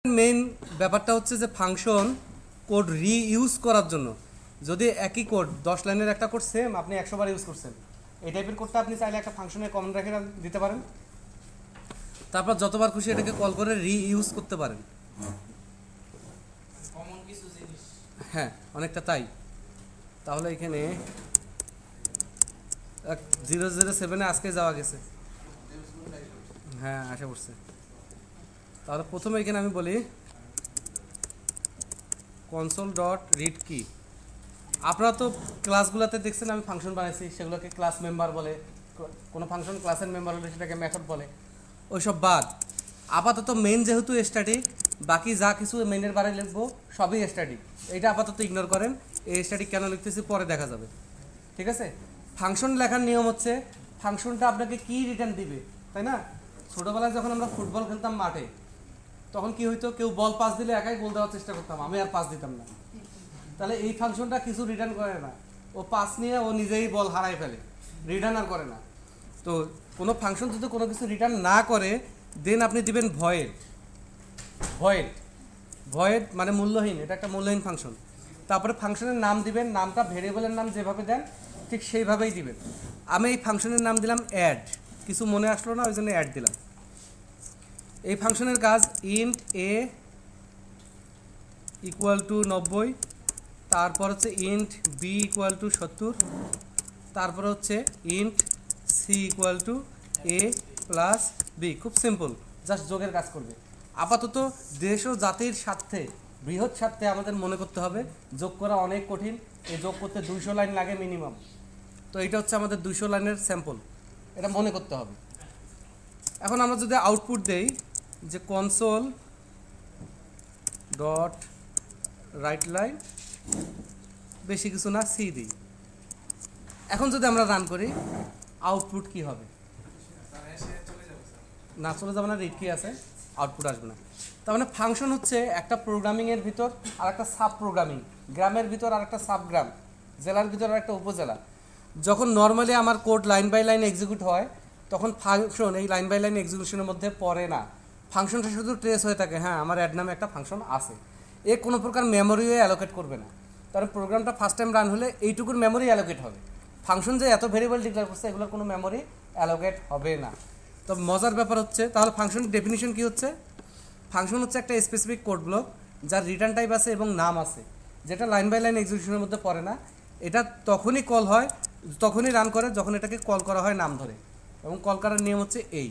Main ব্যাপারটা হচ্ছে যে ফাংশন কোড রিইউজ করার জন্য যদি একই কোড 10 লাইনের একটা কোড সেম আপনি 100 বার ইউজ করছেন, এই টাইপের কোডটা আপনি চাইলে একটা ফাংশনে কমন রেখে দিতে পারেন, তারপর যতবার খুশি এটাকে কল করে রিইউজ করতে পারেন। কমন কিছু জিনিস, হ্যাঁ অনেকটা তাই। তাহলে এখানে 007 আজকে যাওয়া গেছে, হ্যাঁ আশা করছে। তাহলে প্রথমে এখানে আমি বলি কনসোল ডট রিড কি। আপনারা তো ক্লাসগুলোতে দেখছেন আমি ফাংশন বানাইছি, সেগুলোকে ক্লাস মেম্বার বলে, কোনো ফাংশন ক্লাসের মেম্বার হলে সেটাকে মেথড বলে, ওইসব বাদ। আপাতত মেইন যেহেতু স্ট্যাটিক, বাকি যা কিছু মেইনের বারে লিখবো সবই স্ট্যাটিক, এইটা আপাতত ইগনোর করেন। এই স্ট্যাটিক কেন লিখতেছি পরে দেখা যাবে, ঠিক আছে। ফাংশন লেখার নিয়ম হচ্ছে ফাংশনটা আপনাকে কি রিটার্ন দিবে, তাই না? ছোটোবেলায় যখন আমরা ফুটবল খেলতাম মাঠে, তখন কি হইতো, কেউ বল পাস দিলে একাই গোল দেওয়ার চেষ্টা করতাম, আমি আর পাস দিতাম না। তাহলে এই ফাংশনটা কিছু রিটার্ন করে না, ও পাস নিয়ে ও নিজেই বল হারাই ফেলে, রিটার্ন আর করে না। তো কোনো ফাংশন যদি কোনো কিছু রিটার্ন না করে দেন আপনি দিবেন ভয়েড। ভয়েড ভয়েড মানে মূল্যহীন, এটা একটা মূল্যহীন ফাংশন। তারপরে ফাংশনের নাম দিবেন, নামটা ভেরিয়েবলের নাম যেভাবে দেন ঠিক সেইভাবেই দিবেন। আমি এই ফাংশনের নাম দিলাম অ্যাড, কিছু মনে আসলো না ওই জন্য অ্যাড দিলাম। এই ফাংশনের কাজ ইন্ট এ ইকুয়াল টু 90, তারপর হচ্ছে ইন্ট বি ইকুয়াল টু 70, তারপর হচ্ছে int c equal to a plus b. খুব সিম্পল, জাস্ট যোগের কাজ করবে। আপাতত দেশ ও জাতির স্বার্থে, বৃহৎ স্বার্থে আমাদের মনে করতে হবে যোগ করা অনেক কঠিন, এই যোগ করতে 200 লাইন লাগে মিনিমাম। তো এটা হচ্ছে আমাদের 200 লাইনের স্যাম্পল, এটা মনে করতে হবে। এখন আমরা যদি আউটপুট দেই যে কনসোল ডট রাইট লাইন, বেশি কিছু না, সি দিই। এখন যদি আমরা রান করি আউটপুট কি হবে? না চলে যাবে না, রিড কি আছে, আউটপুট আসবে না। তার মানে ফাংশন হচ্ছে একটা প্রোগ্রামিংয়ের ভিতর আর একটা সাব প্রোগ্রামিং, গ্রামের ভিতর আর একটা সাব গ্রাম, জেলার ভিতর আর একটা উপজেলা। যখন নর্মালি আমার code line by line execute হয় তখন ফাংশন এই লাইন বাই লাইন এক্সিকিউশনের মধ্যে পড়ে না, ফাংশনটা শুধু ট্রেস হয়ে থাকে, হ্যাঁ আমার অ্যাড নামে একটা ফাংশন আছে। এ কোনো প্রকার মেমোরিও অ্যালোকেট করবে না, তার প্রোগ্রামটা ফার্স্ট টাইম রান হলে এইটুকুর মেমোরি অ্যালোকেট হবে। ফাংশন যে এত ভেরিয়েবল ডিক্লেয়ার করছে এগুলোর কোনো মেমোরি অ্যালোকেট হবে না। তো মজার ব্যাপার হচ্ছে তাহলে ফাংশনের ডেফিনিশন কি হচ্ছে? ফাংশন হচ্ছে একটা স্পেসিফিক কোড ব্লক যার রিটার্ন টাইপ আছে এবং নাম আছে, যেটা লাইন বাই লাইন এক্সিকিউশনের মধ্যে পড়ে না। এটা তখনই কল হয়, তখনই রান করে যখন এটাকে কল করা হয় নাম ধরে, এবং কল করার নিয়ম হচ্ছে এই।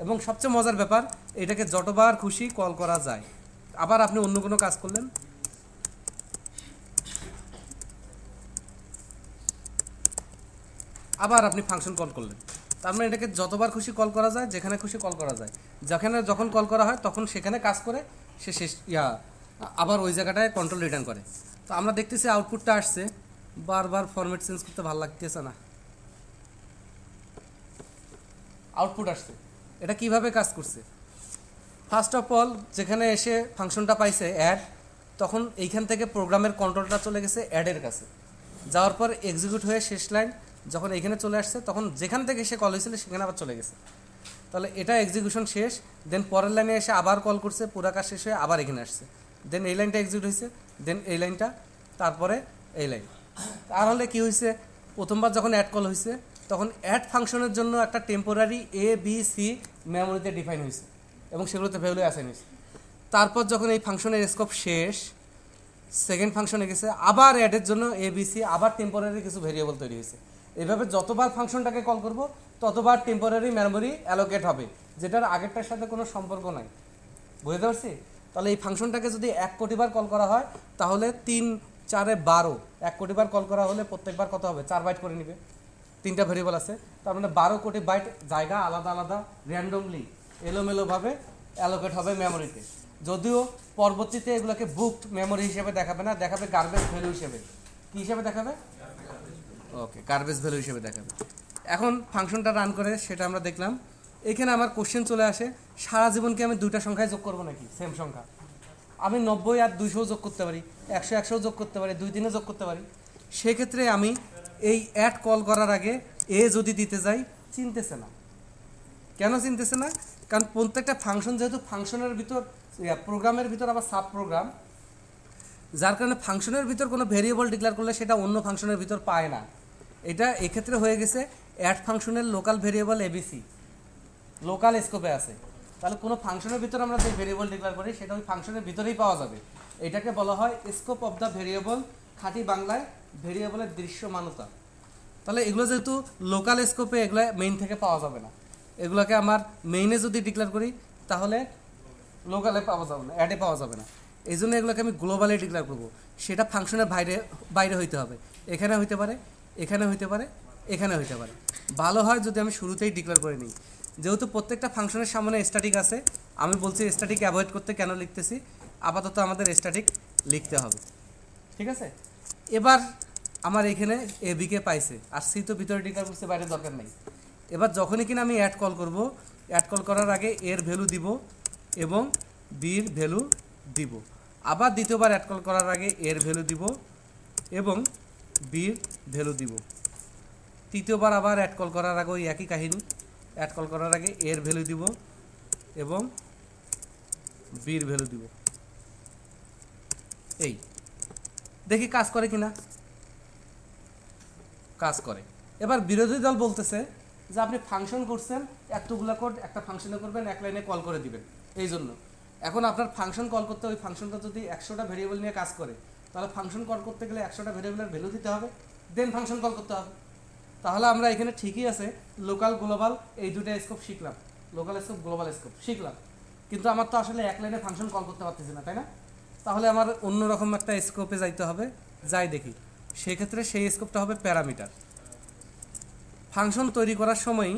এবং সবচেয়ে মজার ব্যাপার, এটাকে যতবার খুশি কল করা যায়। আবার আপনি অন্য কোনো কাজ করলেন, আবার আপনি ফাংশন কল করলেন, তার মানে এটাকে যতবার খুশি কল করা যায়, যেখানে খুশি কল করা যায়, যেখানে যখন কল করা হয় তখন সেখানে কাজ করে সে শেষ আবার ওই জায়গাটায় কন্ট্রোল রিটার্ন করে। তো আমরা দেখতেছি আউটপুটটা আসছে, বারবার ফরম্যাট চেঞ্জ করতে ভালো লাগতেছে না, আউটপুট আসছে। এটা কিভাবে কাজ করছে? ফার্স্ট অফ অল যেখানে এসে ফাংশনটা পাইছে অ্যাড, তখন এইখান থেকে প্রোগ্রামের কন্ট্রোলটা চলে গেছে অ্যাডের কাছে, যাওয়ার পর এক্সিকিউট হয়ে শেষ লাইন যখন এইখানে চলে আসছে তখন যেখান থেকে সে কল হয়েছিল সেখানে আবার চলে গেছে। তাহলে এটা এক্সিকিউশন শেষ, দেন পরের লাইনে এসে আবার কল করছে, পুরা কাজ শেষ হয়ে আবার এখানে আসছে, দেন এই লাইনটা এক্সিকিউট হয়েছে, দেন এই লাইনটা, তারপরে এই লাইন। তাহলে কি হয়েছে, প্রথমবার যখন অ্যাড কল হয়েছে তখন অ্যাড ফাংশনের জন্য একটা temporary A B C মেমোরিতে define হয়েছে এবং সেগুলোতে ভ্যালু অ্যাসাইন হয়েছে। তারপর যখন এই ফাংশনের স্কোপ শেষ, সেকেন্ড ফাংশনে গেছে, আবার অ্যাডের জন্য এ বি সি, আবার টেম্পোরারি কিছু ভেরিয়েবল তৈরি হয়েছে। এভাবে যতবার ফাংশনটাকে কল করব ততবার টেম্পোরারি মেমোরি অ্যালোকেট হবে, যেটার আগেরটার সাথে কোনো সম্পর্ক নাই। বুঝতে পারছি? তাহলে এই ফাংশনটাকে যদি 1 কোটি বার কল করা হয় তাহলে 3 4 12, 1 কোটি বার কল করা হলে প্রত্যেকবার কত হবে, 4 বাইট করে নিবে, 3টা ভেরিয়েবল আছে, তার মানে 12 কোটি বাইট জায়গা আলাদা আলাদা র্যান্ডমলি এলোমেলোভাবে অ্যালোকেট হবে মেমোরিতে। যদিও পরবর্তীতে এগুলোকে বুকড মেমোরি হিসেবে দেখাবে না, দেখাবে গার্বেজ ভ্যালু হিসেবে। কী হিসেবে দেখাবে? ওকে, গার্বেজ ভ্যালু হিসেবে দেখাবে। এখন ফাংশনটা রান করে সেটা আমরা দেখলাম। এখানে আমার কোশ্চেন চলে আসে, সারা জীবনকে আমি 2টা সংখ্যায় যোগ করবো নাকি সেম সংখ্যা? আমি 90 আর 200 যোগ করতে পারি, 100 100 যোগ করতে পারি, 2 3 যোগ করতে পারি। সেক্ষেত্রে আমি এই অ্যাড কল করার আগে এ যদি দিতে যাই, চিনতেছে না। কেন চিনতেছে না? কারণ প্রত্যেকটা ফাংশন যেহেতু ফাংশনের ভিতর প্রোগ্রামের ভিতর আবার সাব প্রোগ্রাম, যার কারণে ফাংশনের ভিতর কোনো ভেরিয়েবল ডিক্লেয়ার করলে সেটা অন্য ফাংশনের ভিতর পায় না। এটা এক্ষেত্রে হয়ে গেছে অ্যাড ফাংশনের লোকাল ভেরিয়েবল এবিসি লোকাল স্কোপে আছে। তাহলে কোনো ফাংশনের ভিতর আমরা যে ভেরিয়েবল ডিক্লেয়ার করি সেটা ওই ফাংশনের ভিতরেই পাওয়া যাবে। এটাকে বলা হয় স্কোপ অফ দ্য ভেরিয়েবল, খাঁটি বাংলায় ভেরিয়েবলের দৃশ্যমানতা। তাহলে এগুলো যেহেতু লোকাল স্কোপে, এগুলো মেইন থেকে পাওয়া যাবে না। এগুলোকে আমার মেইনে যদি ডিক্লেয়ার করি তাহলে লোকালে পাওয়া যাবে না, অ্যাডে পাওয়া যাবে না। এই জন্য এগুলোকে আমি গ্লোবালে ডিক্লেয়ার করবো। সেটা ফাংশনের বাইরে বাইরে হইতে হবে, এখানে হইতে পারে, এখানে হইতে পারে, এখানে হইতে পারে। ভালো হয় যদি আমি শুরুতেই ডিক্লেয়ার করে নিই। যেহেতু প্রত্যেকটা ফাংশনের সামনে স্ট্যাটিক আছে, আমি বলছি স্ট্যাটিক অ্যাভয়েড করতে কেন লিখতেছি, আপাতত আমাদের স্ট্যাটিক লিখতে হবে। ঠিক আছে, এবার আমার এখানে এ বিকে পাইছে, আর সি তো ভিতরে ডিক্লেয়ার করতে বাইরে দরকার নেই। এবার যখনই কিনা আমি অ্যাড কল করব, অ্যাড কল করার আগে এর ভ্যালু দিব এবং বির ভ্যালু দিব। আবার দ্বিতীয়বার অ্যাড কল করার আগে এর ভ্যালু দিব এবং বির ভ্যালু দিব। তৃতীয়বার আবার অ্যাড কল করার আগে ওই একই কাহিনী, অ্যাড কল করার আগে এর ভ্যালু দিব এবং বির ভ্যালু দিব। এই দেখি কাজ করে কিনা, কাজ করে। এবার বিরোধী দল বলতেছে যে আপনি ফাংশন করছেন, এতগুলা কোড একটা ফাংশনে করবেন, এক লাইনে কল করে দিবেন। এই জন্য এখন আপনার ফাংশন কল করতে, ওই ফাংশনটা যদি 100টা ভেরিয়েবল নিয়ে কাজ করে, তাহলে ফাংশন কল করতে গেলে 100টা ভেরিয়েবলের ভ্যালু দিতে হবে, দেন ফাংশন কল করতে হবে। তাহলে আমরা এখানে ঠিকই আছে লোকাল গ্লোবাল এই দুটো স্কোপ শিখলাম, লোকাল স্কোপ গ্লোবাল স্কোপ শিখলাম, কিন্তু আমার তো আসলে এক লাইনে ফাংশন কল করতে পারতেছি না, তাই না? তাহলে আমার অন্যরকম একটা স্কোপে যাইতে হবে, যাই দেখি। সেক্ষেত্রে সেই স্কোপটা হবে প্যারামিটার। ফাংশন তৈরি করার সময়ই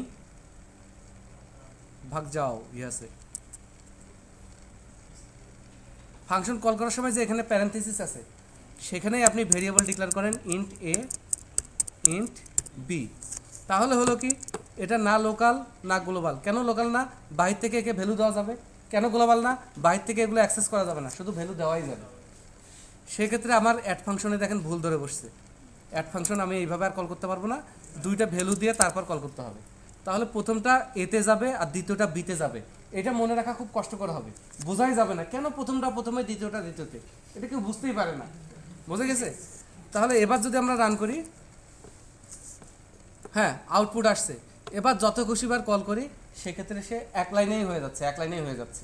ভাগ যাও আছে, ফাংশন কল করার সময় যে এখানে প্যারেন্থেসিস আছে, সেখানেই আপনি ভেরিয়েবল ডিক্লেয়ার করেন ইন্ট এ ইন্ট বি। তাহলে হলো কি, এটা না লোকাল না গ্লোবাল। কেন লোকাল না? বাইরে থেকে একে ভ্যালু দেওয়া যাবে। কেন গ্লোবাল না? বাইরে থেকে এগুলো অ্যাক্সেস করা যাবে না, শুধু ভ্যালু দেওয়াই যাবে। সেক্ষেত্রে আমার অ্যাড ফাংশনে দেখেন ভুল ধরে বসছে। অ্যাড ফাংশন আমি এইভাবে আর কল করতে পারবো না, দুইটা ভ্যালু দিয়ে তারপর কল করতে হবে। তাহলে প্রথমটা এতে যাবে আর দ্বিতীয়টা বিতে যাবে। এটা মনে রাখা খুব কষ্টকর হবে, বোঝাই যাবে না কেন প্রথমটা প্রথমে দ্বিতীয়টা দ্বিতীয়তে, এটা কেউ বুঝতেই পারে না। বুঝে গেছে? তাহলে এবার যদি আমরা রান করি, হ্যাঁ আউটপুট আসছে। এবার যত খুশিবার কল করি সেক্ষেত্রে সে এক লাইনেই হয়ে যাচ্ছে, এক লাইনেই হয়ে যাচ্ছে,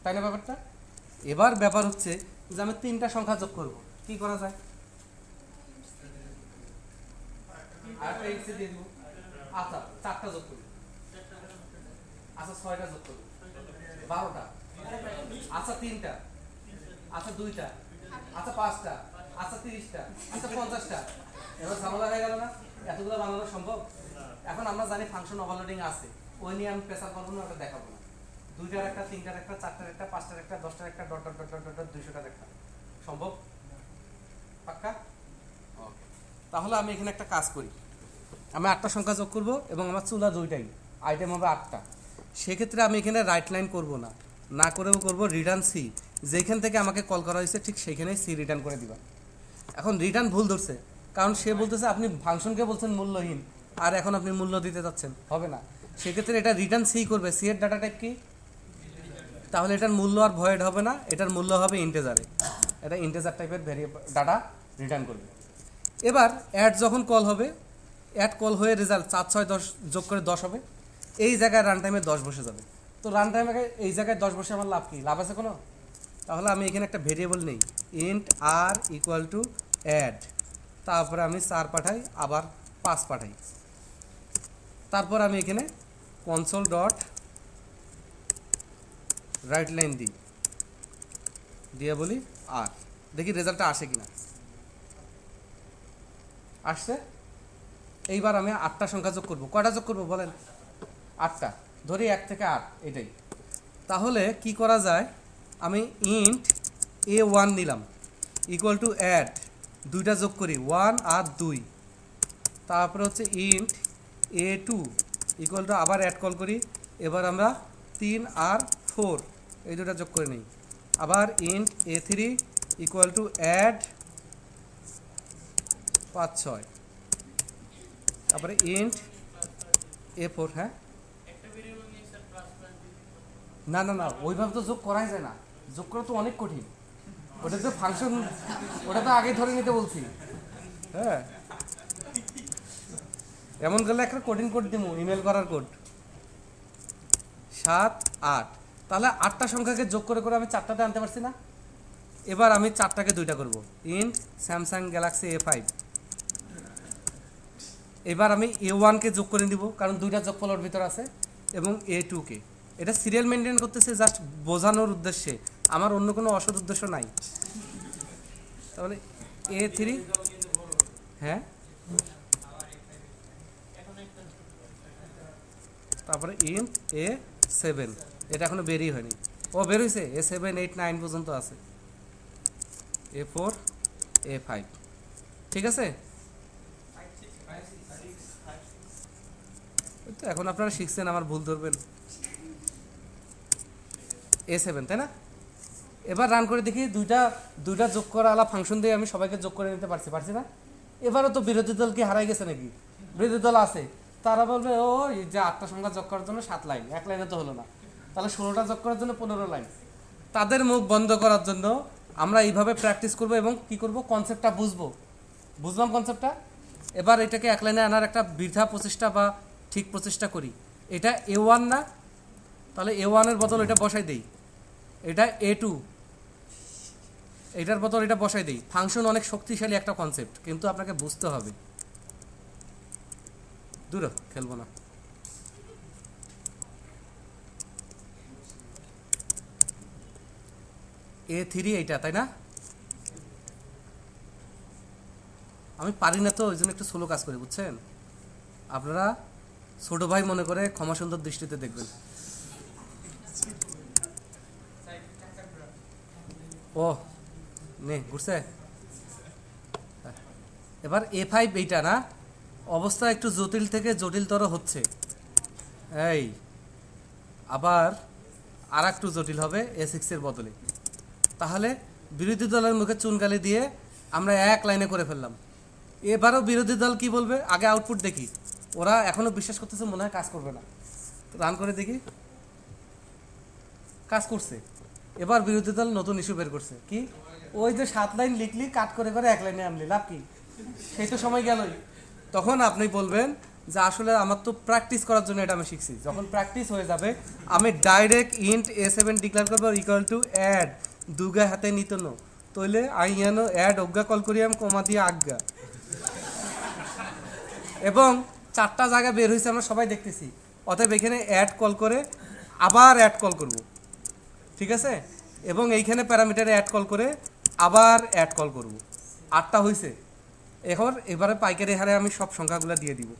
তাই না ব্যাপারটা? এবার ব্যাপার হচ্ছে যে আমি 3টা সংখ্যা যোগ করব, কি করা যায়? আরেকটা এক্স দিয়ে দিব। আচ্ছা 4টা যোগ করি, আচ্ছা 6টা যোগ করি, 12টা, আচ্ছা 3টা, আচ্ছা 2টা, আচ্ছা 5টা, আচ্ছা 30টা, আচ্ছা 50টা। এবার ঝামেলা হয়ে গেল না? এতগুলো বানানো সম্ভব? এখন আমরা জানি ফাংশন ওভারলোডিং আছে, ওই নিয়ে আমি প্রেসার করবো না, ওটা দেখাবো না। 2টার একটা, 3টার একটা, 4টার একটা, 5টার একটা, 10টার একটা, dot dot dot dot dot 200টার একটা। সম্ভব? পাক্কা? ওকে, তাহলে আমি এখানে একটা কাজ করি। আমি 8টা সংখ্যা যোগ করব এবং আমার চুলা 2টাই, আইটেম হবে 8টা। সেক্ষেত্রে আমি এখানে রাইট লাইন করব না, না করেও করব রিটার্ন সি। যেখান থেকে আমাকে কল করা হয়েছে ঠিক সেইখানেই সি রিটার্ন করে দিবা। এখন রিটার্ন ভুল ধরছে, কারণ সে বলতেছে আপনি ফাংশনকে বলছেন মূল্যহীন, আর এখন আপনি মূল্য দিতে যাচ্ছেন, হবে না। সেক্ষেত্রে এটা রিটার্ন সি করবে। সি এর ডাটা টাইপ কি? তাহলে এটার মূল্য আর ভয়েড হবে না, এটার মূল্য হবে ইন্টেজারে। এটা ইন্টেজার টাইপের ভেরিয়েবল ডাটা রিটার্ন করবে। এবার অ্যাড যখন কল হবে, অ্যাড কল হয়ে রেজাল্ট 4 6 10 যোগ করে 10 হবে। এই জায়গায় রান টাইমে 10 বসে যাবে। তো রান টাইমে এই জায়গায় 10 বসে আমার লাভ কি? লাভ আছে কোনো? তাহলে আমি এখানে একটা ভেরিয়েবল নেই, int r equal to add, তারপরে আমি 4 পাঠাই, আবার 5 পাঠাই। তারপর আমি এখানে কনসোল ডট রাইট লাইন দিই, দিয়ে বলি আর, দেখি রেজাল্টটা আসে কিনা। আসছে। এইবার আমি 8টা সংখ্যা যোগ করব। কয়টা যোগ করব বলেন? 8টা। ধরি 1 থেকে 8, এটাই। তাহলে কি করা যায়, আমি ইন্ট a1 নিলাম ইকুয়াল টু অ্যাড, 2টা যোগ করি 1 আর 2। তারপরে হচ্ছে ইন্ট a2 ইকুয়াল টু, আবার অ্যাড কল করি। এবার আমরা 3 আর 4 এই দুটা যোগ করে নিই। আবার int a3 equal to add 5 6। তারপরে ইন্ট a4। হ্যাঁ না না না, ওইভাবে তো যোগ করাই যায় না। যোগ করা তো অনেক কঠিন, ওটা তো ফাংশন, ওটা তো আগে ধরে নিতে বলছি। হ্যাঁ, এমন করলে একটা কঠিন কোড দিব, ইমেল করার কোড। 7 8, তাহলে 8টা সংখ্যাকে যোগ করে করে আমি 4টাতে আনতে পারছি না। এবার আমি 4টাকে 2টা করব, ইন্ট স্যামসাং গ্যালাক্সি A5। এবার আমি A1কে যোগ করে দিব, কারণ 2টা যোগফল ওর ভিতর আছে, এবং A2কে। এটা সিরিয়াল মেনটেন করতেছে জাস্ট বোঝানোর উদ্দেশ্যে, আমার অন্য কোনো অসৎ উদ্দেশ্য নাই। তাহলে A3, হ্যাঁ, তারপরে ইন্ট A7, এটা এখনো বেরই হয়নি। ও বের হয়েছে, A7 8 9 পর্যন্ত আছে, A4 A5, ঠিক আছে। তো এখন আপনারা শিখছেন, আমার ভুল ধরবেন। A7, তাই না? এবার রান করে দেখি, দুইটা যোগ করা আলা ফাংশন দিয়ে আমি সবাইকে যোগ করে নিতে পারছি না? এবারও তো বিরোধী দল কি হারাই গেছে নাকি? বিরোধী দল আছে, তারা বলবে ও এই যে 8টা সংখ্যা যোগ করার জন্য 7 লাইন, 1 লাইনে তো হলো না, তাহলে 16টা যোগ করার জন্য 15 লাইন। তাদের মুখ বন্ধ করার জন্য আমরা এইভাবে প্র্যাকটিস করব এবং কি করব, কনসেপ্টটা বুঝলাম কনসেপ্টটা। এবার এটাকে 1 লাইনে আনার একটা বৃথা প্রচেষ্টা বা ঠিক প্রচেষ্টা করি। এটা A1 না, তাহলে A1 এর বদল এটা বসাই দেই, এটা A2, এটার বদল এটা বসাই দেই। ফাংশন অনেক শক্তিশালী একটা কনসেপ্ট, কিন্তু আপনাকে বুঝতে হবে। দূর খেলবো না। A3 এইটা, তাই না? আমি পারি না তো, ওই জন্য একটু স্লো কাজ করি, বুঝছেন? আপনারা ছোট ভাই মনে করে ক্ষমা সুন্দর দৃষ্টিতে দেখবেন। ও নে ঘুরছে। এবার A5 এইটা না, অবস্থা একটু জটিল থেকে জটিলতর হচ্ছে। এই আবার আর একটু জটিল হবে A6 এর বদলে। তাহলে বিরোধী দলের মুখে চুনকালি দিয়ে আমরা 1 লাইনে করে ফেললাম। এবারও বিরোধী দল কি বলবে, আগে আউটপুট দেখি। ওরা এখনো বিশ্বাস করতেছে মনে হয় কাজ করবে না, রান করে দেখি। কাজ করছে। এবার বিরোধী দল নতুন ইস্যু বের করছে, কি ওই যে 7 লাইন লিখলি, কাট করে করে 1 লাইনে আনলি, লাভ কি? সেই তো সময় গেলই। তখন আপনি বলবেন যে আসলে আমার তো প্র্যাকটিস করার জন্য এটা আমি শিখছি। যখন প্র্যাকটিস হয়ে যাবে, আমি ডাইরেক্ট ইন্ট A7 ডিক্লেয়ার করবো ইকুয়াল টু অ্যাড দুগা হাতে নিত ন, তইলে আইয়ানো অ্যাড অজ্ঞা কল করি আমি কমা দিয়ে আজ্ঞা, এবং 4টা জায়গা বের হয়েছে আমরা সবাই দেখতেছি। অতএব এখানে অ্যাড কল করে আবার অ্যাড কল করব, ঠিক আছে? এবং এইখানে প্যারামিটারে অ্যাড কল করে আবার অ্যাড কল করব। 8টা হয়েছে। এবারে পাইকারি হারে আমি সব সংখ্যাগুলো দিয়ে দিব,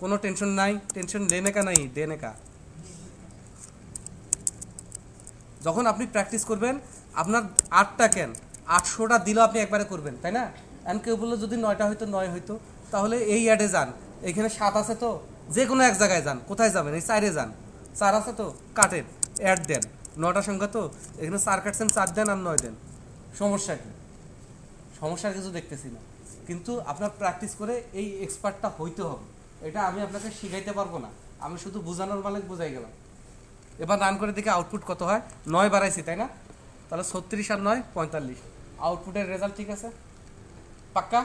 কোনো টেনশন নাই। টেনশন লেনে কা নাই, দেনে কা। যখন আপনি প্র্যাকটিস করবেন, আপনার 8টা কেন 800টা দিলেও আপনি একবারে করবেন, তাই না? এন্ড কেউ বললো যদি 9টা হইতো 9 হইতো, তাহলে এই অ্যাডে যান, এখানে 7 আছে তো, যে কোনো এক জায়গায় যান। কোথায় যাবেন? এই 4-এ যান, 4 আছে তো, কাটেন, অ্যাড দেন। 9টা সংখ্যা তো, এখানে 4 কাটছেন, 4 দেন আর 9 দেন। সমস্যা কি? সমস্যার কিছু দেখতেছি না, কিন্তু আপনার প্র্যাকটিস করে এই এক্সপার্টটা হইতে হবে। এটা আমি আপনাকে শিখাইতে পারবো না, আমি শুধু বোঝানোর মালিক বুঝাই গেলাম। এবার রান করে দেখে আউটপুট কত হয়। 9 বাড়াইছি, তাই না? তাহলে 36 আর 9 45। আউটপুটের রেজাল্ট ঠিক আছে, পাক্কা?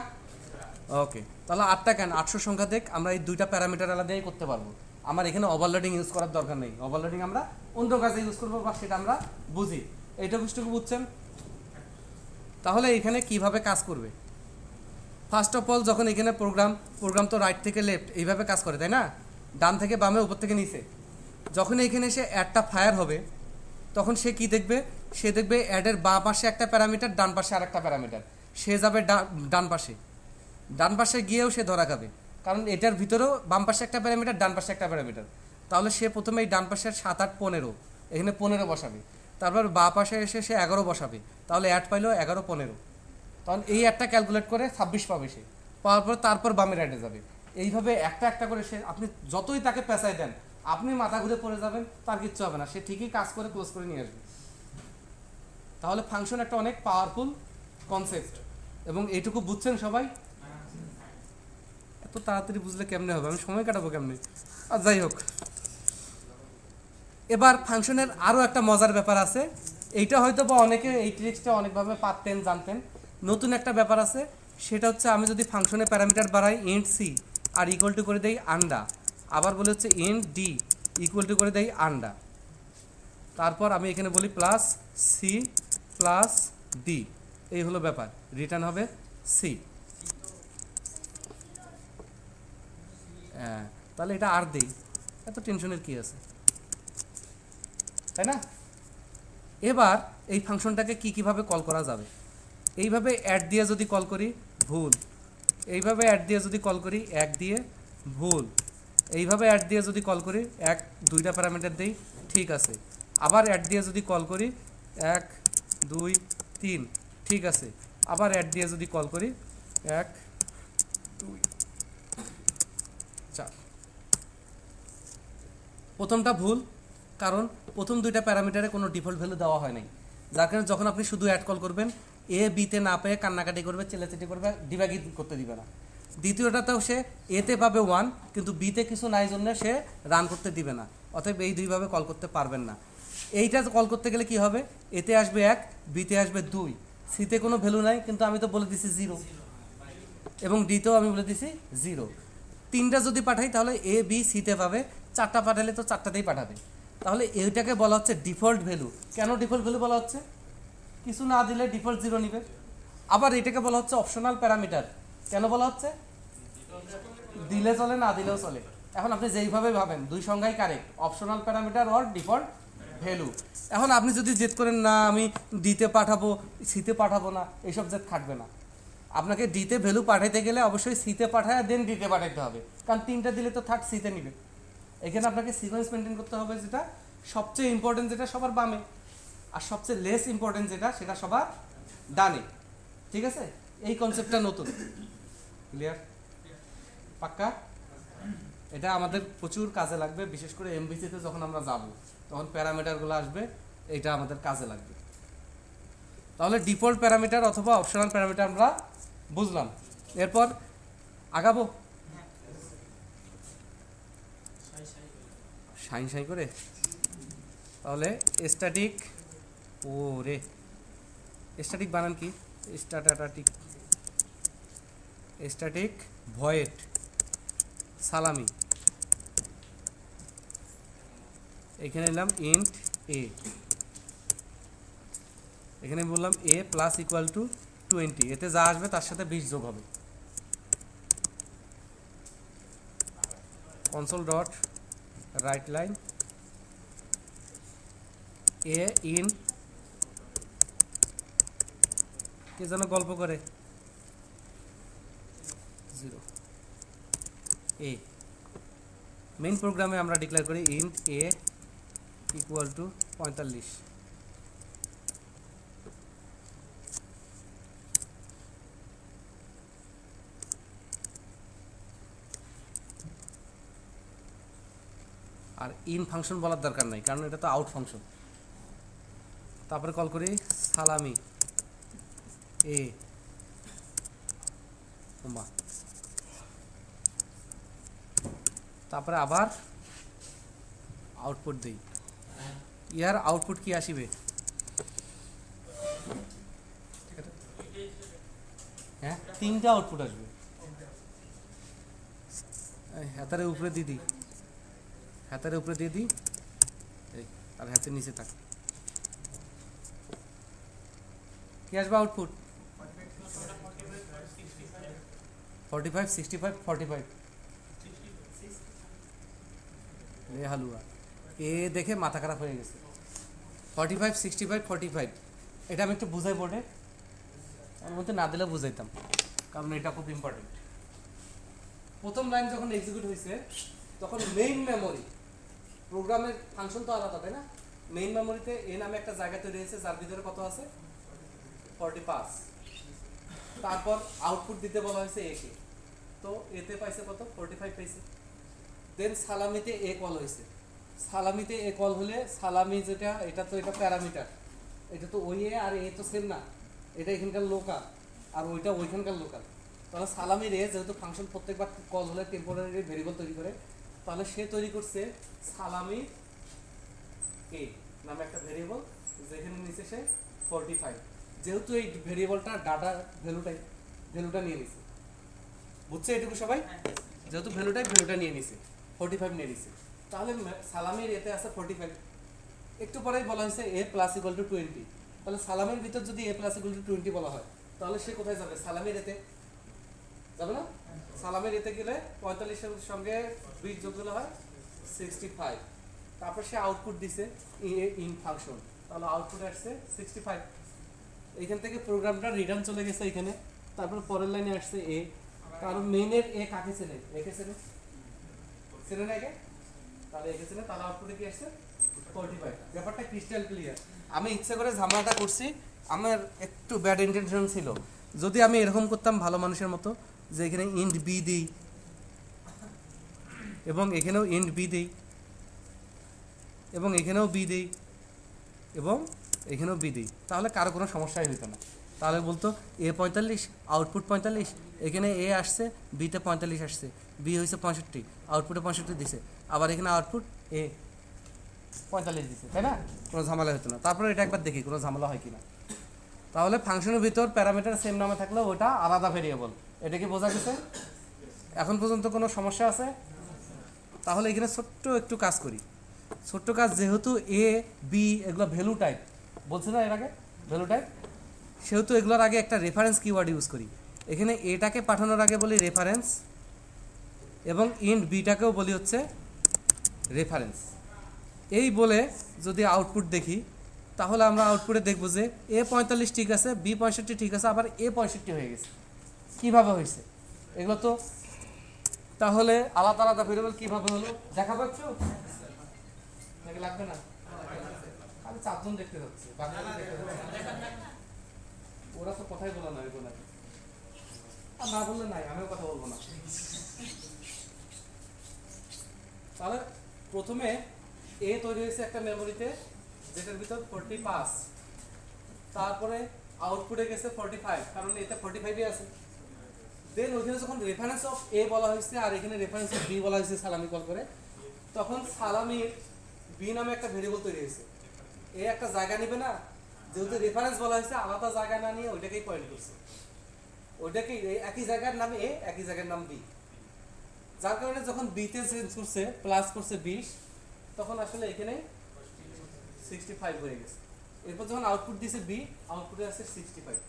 ওকে, তাহলে 8টা কেন 800 সংখ্যা দেখ, আমরা এই 2টা প্যারামিটার আলাদাই করতে পারবো। আমার এখানে ওভারলোডিং ইউজ করার দরকার নেই। ওভারলোডিং আমরা অন্য কাজে ইউজ করবো, বা সেটা আমরা বুঝি। এইটা বুঝটুকু বুঝছেন? তাহলে এখানে কিভাবে কাজ করবে? ফার্স্ট অফ অল, যখন এখানে প্রোগ্রাম তো রাইট থেকে লেফট এইভাবে কাজ করে, তাই না? ডান থেকে বামে, উপর থেকে নিচে। যখন এখানে এসে অ্যাডটা ফায়ার হবে, তখন সে কি দেখবে? সে দেখবে অ্যাডের বাঁ পাশে একটা প্যারামিটার, ডান পাশে আর একটা প্যারামিটার। সে যাবে ডান পাশে গিয়েও সে ধরা খাবে, কারণ এটার ভিতরেও বাম পাশে একটা প্যারামিটার, ডান পাশে একটা প্যারামিটার। তাহলে সে প্রথমে এই ডান পাশের 7 8 15, এখানে 15 বসাবে। তারপর বাঁ পাশে এসে সে 11 বসাবে, তাহলে অ্যাড পাইলো 11 15। তখন এই একটা ক্যালকুলেট করে 26 পাবে সে, পাওয়ার পর তারপর বামের অ্যাডে যাবে। এইভাবে একটা একটা করে সে, আপনি যতই তাকে পেঁচাই দেন, আপনি মাথা ঘুরে পড়ে যাবেন, তার কিচ্ছু হবে না, সে ঠিকই কাজ করে ক্লোজ করে নিয়ে আসবে। তাহলে ফাংশন একটা অনেক পাওয়ারফুল কনসেপ্ট, এবং এইটুকু বুঝছেন সবাই? এত তাড়াতাড়ি বুঝলে কেমনে হবে, আমি সময় কাটাবো কেমনে? আর যাই হোক, এবার ফাংশনের আরও একটা মজার ব্যাপার আছে, এইটা হয়তো বা অনেকে এই ট্রিক্সটা অনেকভাবে পারতেন, জানতেন। নতুন একটা ব্যাপার আছে, সেটা হচ্ছে আমি যদি ফাংশনে প্যারামিটার বাড়াই int c r equal to করে দেই আন্ডা, আবার বলে হচ্ছে ইন্ট ডি ইকুয়াল টু করে দেই আন্ডা, তারপর আমি এখানে বলি প্লাস সি প্লাস ডি, এই হলো ব্যাপার, রিটার্ন হবে সি। হ্যাঁ, তাহলে এটা আর দেই, এত টেনশনের কি আছে, তাই না? এবার এই ফাংশনটাকে কিভাবে কল করা যাবে? এইভাবে অ্যাড দিয়ে যদি কল করি ভুল, এইভাবে অ্যাড দিয়ে যদি কল করি এক দিয়ে ভুল, এইভাবে অ্যাড দিয়ে যদি কল করি এক দুইটা প্যারামিটার দেই ঠিক আছে, আবার অ্যাড দিয়ে যদি কল করি 1 2 3 ঠিক আছে, আবার অ্যাড দিয়ে যদি কল করি 1 2 4। প্রথমটা ভুল, কারণ প্রথম দুইটা প্যারামিটারে কোনো ডিফল্ট ভ্যালু দেওয়া হয় নাই, যার কারণে যখন আপনি শুধু অ্যাড কল করবেন এ বিতে না পেয়ে কান্নাকাটি করবে, চেলাচেটি করবে, ডিবাগিং করতে দিবে না। দ্বিতীয়টাতেও সে এতে পাবে 1 কিন্তু বিতে কিছু নাই জন্য সে রান করতে দিবে না, অতএব এই দুইভাবে কল করতে পারবেন না। এইটা কল করতে গেলে কি হবে, এতে আসবে 1 বিতে আসবে 2, সিতে কোনো ভ্যালু নাই কিন্তু আমি তো বলে দিছি 0, এবং ডিতেও আমি বলে দিছি 0। তিনটা যদি পাঠাই তাহলে এ বি সিতে পাবে, চারটা পাঠালে তো চারটাতেই পাঠাবে, তাহলে এইটাকে বলা হচ্ছে ডিফল্ট ভ্যালু। কেন ডিফল্ট ভ্যালু বলা হচ্ছে? কিছু না দিলে ডিফল্ট 0 নিবে। আবার এটাকে বলা হচ্ছে অপশনাল প্যারামিটার। কেন বলা হচ্ছে? দিলে চলে না দিলেও চলে। এখন আপনি যেইভাবে ভাবেন দুই সংজ্ঞাই correct, optional parameter or default value. এখন আপনি যদি জেদ করেন না আমি ডিতে পাঠাবো সিতে পাঠাবো না, এইসব জেদ খাটবে না। আপনাকে ডিতে ভ্যালু পাঠাইতে গেলে অবশ্যই সিতে পাঠায় দেন ডিতে পাঠাইতে হবে, কারণ তিনটা দিলে তো থার্ড সিতে নিবে। এখানে আপনাকে সিকোয়েন্স মেনটেন করতে হবে, যেটা সবচেয়ে ইম্পর্টেন্ট যেটা সবার বামে, আর সবচেয়ে লেস ইম্পর্টেন্ট যেটা সেটা সবার ডানে। ঠিক আছে, এই কনসেপ্টটা নতুন, ক্লিয়ার? পাক্কা? এটা আমাদের প্রচুর কাজে লাগবে, বিশেষ করে এমবিসিতে যখন আমরা যাব তখন প্যারামিটারগুলো আসবে, এটা আমাদের কাজে লাগবে। তাহলে ডিফল্ট প্যারামিটার অথবা অপশনাল প্যারামিটার আমরা বুঝলাম। এরপর আগাবো সাই করে। তাহলে স্ট্যাটিক, ও রে স্ট্যাটিক বানান কি? স্ট্যাটিক ভয়েড সালামি, এখানে নিলাম ইন্ট এ, এখানে বললাম এ প্লাস ইকুয়াল টু 20, এতে যা আসবে তার সাথে 20 যোগ হবে। কনসোল ডট রাইট লাইন এ ইন, কে যেন গল্প করে 0 এ। মেইন প্রোগ্রামে আমরা ডিক্লেয়ার করি ইন্ট এ ইকুয়াল টু 45। আর ইন ফাংশন বলার দরকার নাই, কারণ এটা তো আউট ফাংশন। তারপরে কল করি সালামি এ, তারপরে আবার আউটপুট দিই। ইয়ার আউটপুট কি আসিবে? হ্যাঁ, তিনটা আউটপুট আসবে। হাতারে উপরে দিয়ে দিই, হাতের উপরে দিয়ে দিই, আর হাতের নিচে থাক, কি আসবে আউটপুট? 45 65 45। হালুয়া এ দেখে মাথা খারাপ হয়ে গেছে। 45 65 45, এটা আমি একটু বুঝাই বোর্ডে, আমার মধ্যে না দিলে বুঝাইতাম, কারণ এটা খুব ইম্পর্টেন্ট। প্রথম লাইন যখন এক্সিকিউট হয়েছে তখন মেইন মেমোরি, প্রোগ্রামের ফাংশন তো আলাদা তাই না, মেইন মেমোরিতে এ নামে একটা জায়গা তৈরি হয়েছে যার ভিতরে কত আছে 45। তারপর আউটপুট দিতে বলা হয়েছে এ কে, তো এতে পাইছে কত 45 পাইছে। দেন সালামিতে এ কল হয়েছে, সালামিতে এ কল হলে সালামি যেটা, এটা তো এটা প্যারামিটার, এটা তো ওই এ আর এ তো সেম না, এটা এখানকার লোকাল আর ওইটা ওইখানকার লোকাল। তাহলে সালামির এ যেহেতু ফাংশন প্রত্যেকবার কল হলে টেম্পোরারি ভেরিয়েবল তৈরি করে, তাহলে সে তৈরি করছে সালামি এ নামে একটা ভেরিয়েবল, যেখানে নিচে সে 45, যেহেতু এই ভেরিয়েবলটা ডাটা ভ্যালুটা নিয়ে নিছে, বুঝছে এটুকু সবাই? যেহেতু ভ্যালুটা নিয়ে নিছে 45 নিয়ে নিছে, তাহলে সালামের এতে আছে 45। একটু পরেই বলা হয়েছে a প্লাস ইকুয়াল টু 20, তাহলে সালামের ভিতর যদি a প্লাস ইকুয়াল টু 20 বলা হয় তাহলে সে কোথায় যাবে? সালামের এতে যাবে না? সালামের এতে গেলে 45 এর সঙ্গে 20 যোগ করলে হয় 65। তারপর সে আউটপুট দিছে ইন ফাংশন, তাহলে আউটপুট আসছে 65। এইখান থেকে প্রোগ্রামটা রিটার্ন চলে গেছে এখানে। তারপর পরের লাইনে আসছে এ, কারণ মেইনের এ কাকে চেনে? একে চেনে না একে, তাহলে একে চেনে, তাহলে আউটপুটে কি আসছে 45। ব্যাপারটা ক্রিস্টাল ক্লিয়ার। আমি ইচ্ছা করে ঝামেলাটা করছি, আমার একটু ব্যাড ইন্টেনশন ছিল। যদি আমি এরকম করতাম ভালো মানুষের মতো, যে এখানে ইন্ট বি দিই এবং এখানেও ইন্ট বি দিই এবং এখানেও বি দিই এবং এখানেও বি দিই, তাহলে কারো কোনো সমস্যাই হইতো না। তাহলে বলতো এ 45, আউটপুট 45, এখানে এ আসছে, বিতে 45 আসছে, বি হয়েছে 65, আউটপুটে 65 দিছে, আবার এখানে আউটপুট এ 45 দিছে, তাই না? কোনো ঝামেলা হতো না। তারপরে এটা একবার দেখি কোনো ঝামেলা হয় কিনা। তাহলে ফাংশনের ভিতর প্যারামিটার সেম নামে থাকলেও ওটা আলাদা ভেরিয়েবল, এটা কি বোঝা গেছে? এখন পর্যন্ত কোনো সমস্যা আছে? তাহলে এখানে ছোট্ট একটু কাজ করি, ছোট্ট কাজ। যেহেতু এ বি এগুলো ভ্যালু টাইপ বলছি না এর আগে, ভ্যালু টাইপ, সেহেতু এগুলোর আগে একটা রেফারেন্স কিওয়ার্ড ইউজ করি। এখানে এটাকে পাঠানোর আগে বলি রেফারেন্স, এবং ইন্ট বিটাকেও বলি হচ্ছে রেফারেন্স। এই বলে যদি আউটপুট দেখি, তাহলে আমরা আউটপুটে দেখব যে এ 45 ঠিক আছে, বি 65 ঠিক আছে, আবার এ 65 হয়ে গেছে। কিভাবে হয়েছে এগুলো? তো তাহলে আলাদা আলাদা ভেরিয়েবল কিভাবে হলো দেখাবো একটু, নাকি লাগবে না? আমি 4 জন দেখতে যাচ্ছি, ওরা তো কথাই বলা না, এগুলো আর না বললে নাই, আমিও কথা বলবো না। তাহলে প্রথমে এ তৈরি হয়েছে একটা মেমোরিতে, যেটার ভিতর 45, তারপরে আউটপুটে গেছে 45, কারণ এতে 45ই আছে। দেন ওইখানে যখন রেফারেন্স অফ এ বলা হয়েছে আর এখানে রেফারেন্স অফ বি বলা হয়েছে সালামি কল করে, তখন সালামির বি নামে একটা ভেরিয়েবল তৈরি হয়েছে। এ একটা জায়গা নেবে না, যেহেতু রেফারেন্স বলা হয়েছে, আলাদা জায়গা না নিয়ে ওইটাকেই পয়েন্ট করছে, ওইটাকেই একই জায়গার নাম এ, একই জায়গার নাম বি। যার কারণে যখন বিতে চেঞ্জ করছে, প্লাস করছে 20, তখন আসলে এখানে 65 হয়ে গেছে। এরপর যখন আউটপুট দিছে বি, আউটপুটে আসছে 65।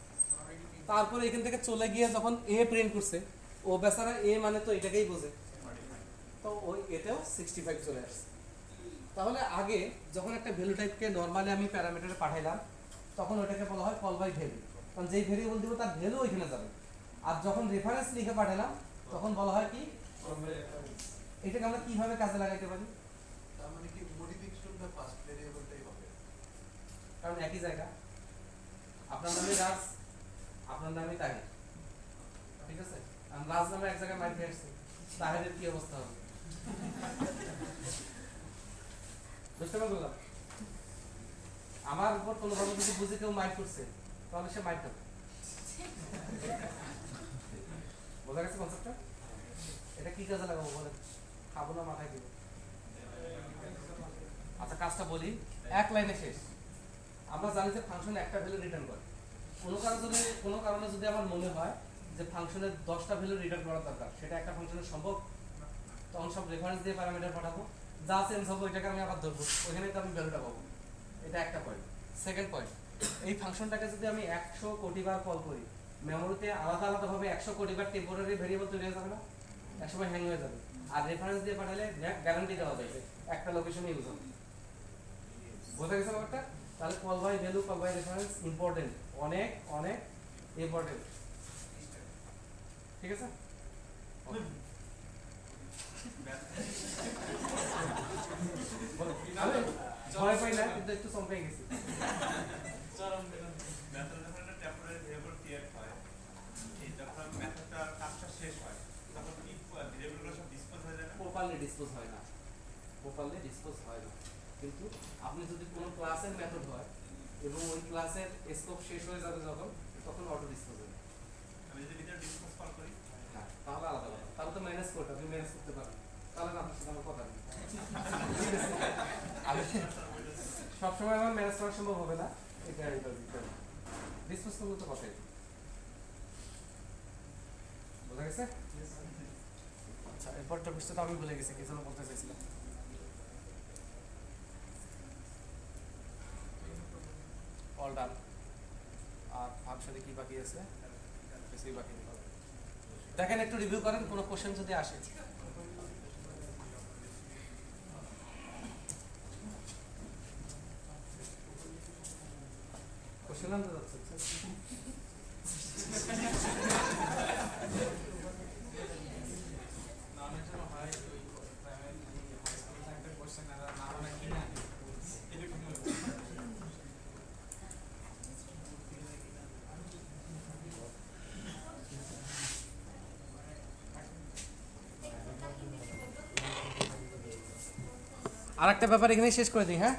তারপরে এখান থেকে চলে গিয়ে যখন এ প্রিন্ট করছে, ও বেচারা এ মানে তো এটাকেই বোঝে, তো ওই এতেও 65 চলে আসছে। তাহলে আগে যখন একটা ভ্যালু টাইপকে নর্মালি আমি প্যারামিটারে পাঠাইলাম, তখন ওটাকে বলা হয় কল বাই ভ্যালু, কারণ যেই ভ্যারিয়েবল দিব তার ভ্যালু ওইখানে যাবে। আর যখন রেফারেন্স লিখে পাঠালাম, তখন বলা হয় কি, এটাকে আমরা কিভাবে কাজে লাগাইতে পারি? তার মানে কি মডিফিকেশনটা ফার্স্ট ভেরিয়েবলটাই হবে, কারণ একই জায়গা, আপনার নামে রাজ, আপনার নামে তাহির, ঠিক আছে? আমি রাজ নামে এক জায়গায় মাইক দিয়ে আসছি, তাহিরের কি অবস্থা হবে? বুঝতে পারলাম? আমার উপর কোনোভাবে যদি বুঝে কেউ মাইক করছে, তাহলে সে মাইক খাবে। বোঝা গেছে কনসেপ্টটা? এটা কি কাজে লাগাবো বলেন? খাবো না মাথায় দিব? আচ্ছা কাজটা বলি, এক লাইনে শেষ। আমরা জানি যে ফাংশন একটা ভ্যালু রিটার্ন করে। কোনো কারণে যদি আমার মনে হয় যে ফাংশনের 10টা ভ্যালু রিটার্ন করা দরকার, সেটা একটা ফাংশনের সম্ভব, তখন সব রেফারেন্স দিয়ে প্যারামিটার পাঠাবো, যা চেঞ্জ হবে ওইটাকে আমি আবার ধরবো, ওইখানে তো আমি ভ্যালুটা পাবো। এটা একটা পয়েন্ট। সেকেন্ড পয়েন্ট, এই ফাংশনটাকে যদি আমি 100 কোটি বার কল করি, মেমোরিতে আলাদা আলাদাভাবে 100 কোটি বার টেম্পোরারি ভেরিয়েবল তৈরি হয়ে যাবে না? একসময় হ্যাং হয়ে যাবে। আর রেফারেন্স দিয়ে পাঠালে গ্যারান্টি দেওয়া যায় যে একটা লোকেশনে ইউজ হবে। বোঝা গেছে ব্যাপারটা? তাহলে call by value, call by reference important, অনেক অনেক ইম্পর্টেন্ট, ঠিক আছে? ভয় পাই না, কিন্তু একটু চমকাই গেছি। প্রপারলি ডিসপোজ হয় না, প্রপারলি ডিসপোজ হয় না। কিন্তু আপনি যদি কোনো ক্লাসের মেথড হয় এবং ওই ক্লাসের স্কোপ শেষ হয়ে যাবে যখন, তখন অটো ডিসপোজ হবে। আমি যদি ভিতরে ডিসকাস কল করি, হ্যাঁ, তাহলে আলাদা কথা, তাহলে তো ম্যানেজ করতে, আপনি ম্যানেজ করতে পারেন, তাহলে আপনার সাথে আমার কথা নেই। সবসময় আমার ম্যানেজ করা সম্ভব হবে না, এটা ডিসপোজ করলে তো কথাই। বোঝা গেছে? আচ্ছা, এরপরটা বুঝতে তো আমি ভুলে গেছি, কি যেন বলতে চাইছিলাম। All done. আর ফাংশনে কি বাকি আছে? কিছুই বাকি নেই। দেখেন, একটু রিভিউ করেন, কোনো কোশ্চেন যদি আসে। কোশ্চেন আনতে যাচ্ছে। আর একটা ব্যাপার এখানে শেষ করে দিই। হ্যাঁ,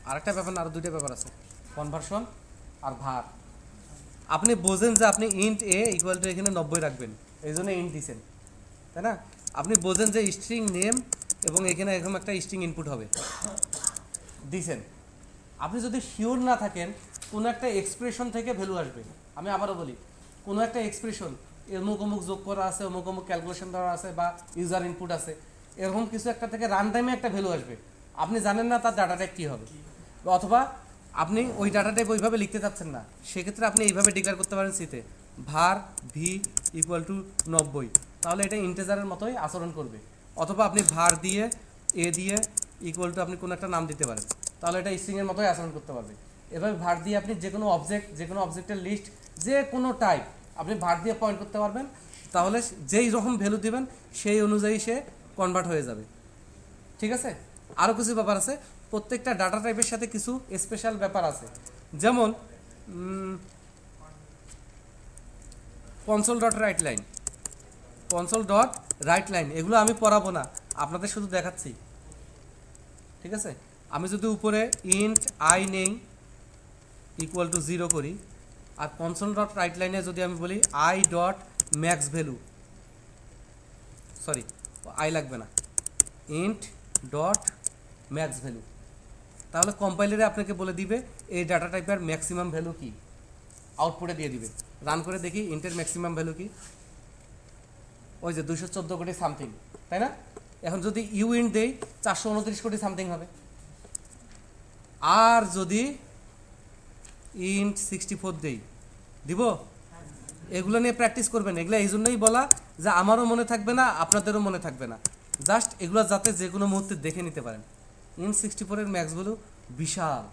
আর একটা ব্যাপার না, আরো দুইটা ব্যাপার আছে, কনভার্সন আর ভার। আপনি বোঝেন যে আপনি ইন্ট এ ইকুয়াল টু এখানে 90 রাখবেন, এই জন্য ইন্ট দিচ্ছেন, তাই না? আপনি বোঝেন যে স্ট্রিং নেম এবং এখানে এরকম একটা স্ট্রিং ইনপুট হবে, দিছেন। আপনি যদি শিওর না থাকেন কোনো একটা এক্সপ্রেশন থেকে ভ্যালু আসবে, আমি আবারও বলি, কোনো একটা এক্সপ্রেশন অমুক অমুক যোগ করা আছে, অমুক অমুক ক্যালকুলেশন দেওয়া আছে, বা ইউজার ইনপুট আছে, এরকম কিছু একটা থেকে রান টাইমে একটা ভ্যালু আসবে, আপনি জানেন না তার ডাটা টাইপ কী হবে, অথবা আপনি ওই ডাটা টাইপ ওইভাবে লিখতে চাচ্ছেন না, সেক্ষেত্রে আপনি এইভাবে ডিক্লেয়ার করতে পারেন সিতে var v ইকুয়াল টু 90, তাহলে এটা ইন্টিজারের মতোই আচরণ করবে। অথবা আপনি var দিয়ে a দিয়ে ইকুয়াল টু আপনি কোনো একটা নাম দিতে পারেন, তাহলে এটা স্ট্রিংয়ের মতোই আচরণ করতে পারবে। এভাবে var দিয়ে আপনি যে কোনো অবজেক্টের লিস্ট, যে কোনো টাইপ আপনি var দিয়ে পয়েন্ট করতে পারবেন, তাহলে যেই রকম ভ্যালু দিবেন সেই অনুযায়ী সে কনভার্ট হয়ে যাবে। ঠিক আছে? আরও কিছু ব্যাপার আছে, প্রত্যেকটা ডাটা টাইপের সাথে কিছু স্পেশাল ব্যাপার আছে, যেমন console dot write line, console dot write line, এগুলো আমি পড়াবো না, আপনাদের শুধু দেখাচ্ছি। ঠিক আছে? আমি যদি উপরে ইন্ট আই নেই ইকুয়াল টু 0 করি, আর কনসোল ডট রাইট লাইনে যদি আমি বলি I dot max value, sorry I লাগবে না, ইন্ট ডট ম্যাক্স ভ্যালু, তাহলে কম্পাইলারে আপনাকে বলে দিবে এই ডাটা টাইপের ম্যাক্সিমাম ভ্যালু কি, আউটপুটে দিয়ে দিবে। রান করে দেখি ইন্টের ম্যাক্সিমাম ভ্যালু কি, ওই যে 214 কোটি সামথিং, তাই না? এখন যদি ইউ ইন্ট দেই 429 কোটি সামথিং হবে। আর যদি ইন্ট 64 দেই, দিব? এগুলো নিয়ে প্র্যাকটিস করবেন। এগুলো এই জন্যই বলা যে আমারও মনে থাকবে না, আপনাদেরও মনে থাকবে না, জাস্ট এগুলো যাতে যে কোনো মুহূর্তে দেখে নিতে পারেন। ইন্ট 64-এর ম্যাক্স ভ্যালু বিশাল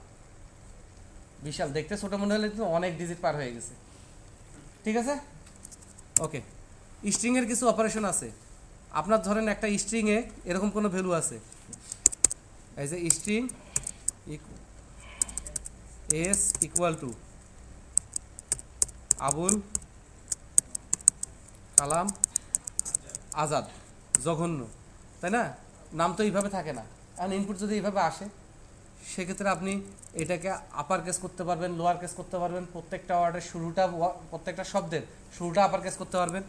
বিশাল, দেখতে ছোটো মনে হলে কিন্তু অনেক ডিজিট পার হয়ে গেছে। ঠিক আছে? ওকে, স্ট্রিংয়ের কিছু অপারেশন আছে। আপনার ধরেন একটা স্ট্রিংয়ে এরকম কোনো ভ্যালু আছে, এই যে string S equal to Abul Kalam Azad, জঘন্য, তাই না? নাম তো এইভাবে থাকে না। এখন ইনপুট যদি এইভাবে আসে, সেক্ষেত্রে আপনি এটাকে আপার কেস করতে পারবেন, লোয়ার কেস করতে পারবেন, প্রত্যেকটা ওয়ার্ডের শুরুটা, প্রত্যেকটা শব্দের শুরুটা আপার কেস করতে পারবেন।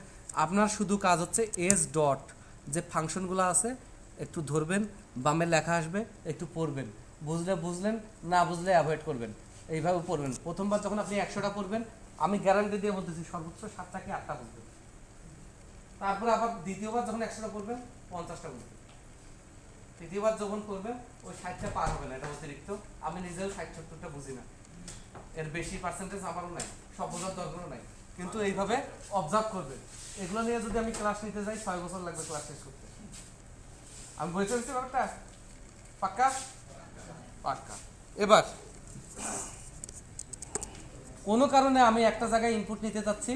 আপনার শুধু কাজ হচ্ছে এস ডট যে ফাংশনগুলো আছে একটু ধরবেন, বামে লেখা আসবে, একটু পড়বেন, বুঝলে বুঝলেন, না বুঝলে অ্যাভয়েড করবেন, এইভাবে পড়বেন। প্রথমবার যখন আপনি 100টা পড়বেন, আমি গ্যারান্টি দিয়ে বলতেছি সর্বোচ্চ 7টা কি 8টা বুঝবেন। তারপরে আবার দ্বিতীয়বার যখন 100টা পড়বেন 50টা বুঝবেন। তৃতীয়বার যখন করবেন ওই 60টা পার হবে না, এটা অতিরিক্ত। আমি নিজেও 60-70টা বুঝি না, এর বেশি পার্সেন্টেজ আমারও নাই, সব বোঝার দরকারও নাই, কিন্তু এইভাবে অবজার্ভ করবেন। এগুলো নিয়ে যদি আমি ক্লাস নিতে যাই 6 বছর লাগবে ক্লাস শেষ করতে। আমি বুঝতে পারছি ব্যাপারটা? পাক্কা? পাক্কা। এবার কোনো কারণে আমি একটা জায়গায় ইনপুট নিতে চাচ্ছি